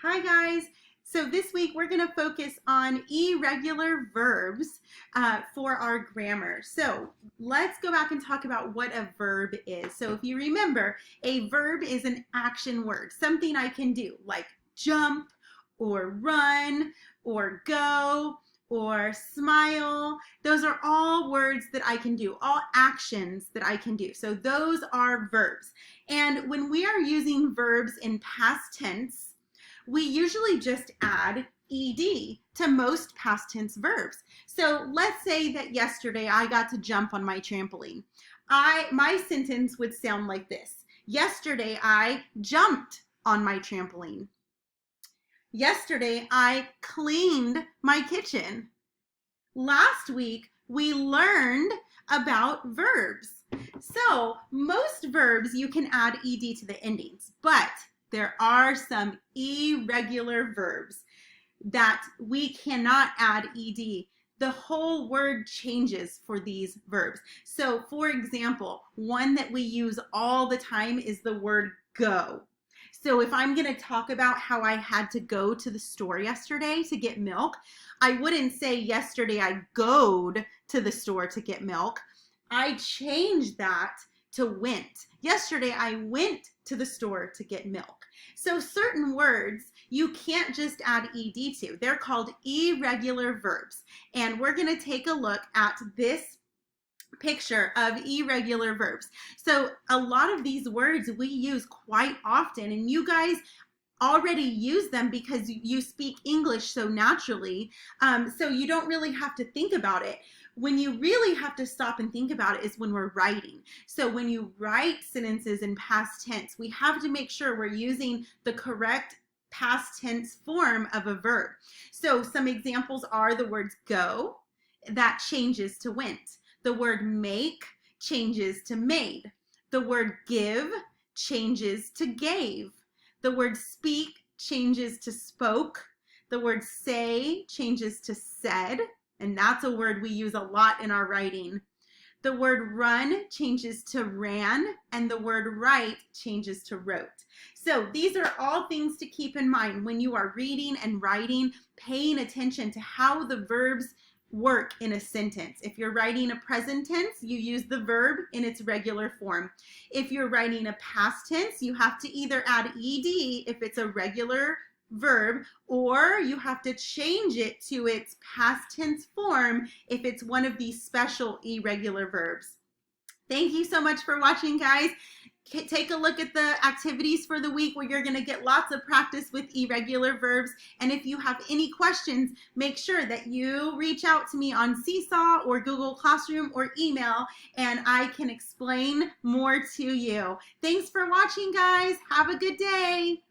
Hi guys. So this week we're going to focus on irregular verbs for our grammar. So let's go back and talk about what a verb is. So if you remember, a verb is an action word, something I can do like jump or run or go or smile. Those are all words that I can do, all actions that I can do. So those are verbs. And when we are using verbs in past tense, we usually just add ed to most past tense verbs. So let's say that yesterday I got to jump on my trampoline. My sentence would sound like this. Yesterday I jumped on my trampoline. Yesterday I cleaned my kitchen. Last week we learned about verbs. So most verbs you can add ed to the endings, but there are some irregular verbs that we cannot add ed. The whole word changes for these verbs. So for example, one that we use all the time is the word go. So if I'm going to talk about how I had to go to the store yesterday to get milk, I wouldn't say yesterday I goed to the store to get milk. I changed that to went. Yesterday I went to the store to get milk. So certain words you can't just add ed to. They're called irregular verbs. And we're going to take a look at this picture of irregular verbs. So a lot of these words we use quite often, and you guys already use them because you speak English so naturally, so you don't really have to think about it. When you really have to stop and think about it is when we're writing. So when you write sentences in past tense, we have to make sure we're using the correct past tense form of a verb. So some examples are the words go, that changes to went. The word make changes to made. The word give changes to gave. The word speak changes to spoke. The word say changes to said, and that's a word we use a lot in our writing. The word run changes to ran, and the word write changes to wrote. So these are all things to keep in mind when you are reading and writing, paying attention to how the verbs work in a sentence. If you're writing a present tense, you use the verb in its regular form. If you're writing a past tense, you have to either add ed if it's a regular verb, or you have to change it to its past tense form if it's one of these special irregular verbs. Thank you so much for watching, guys. Take a look at the activities for the week where you're going to get lots of practice with irregular verbs. And if you have any questions, make sure that you reach out to me on Seesaw or Google Classroom or email, and I can explain more to you. Thanks for watching, guys. Have a good day.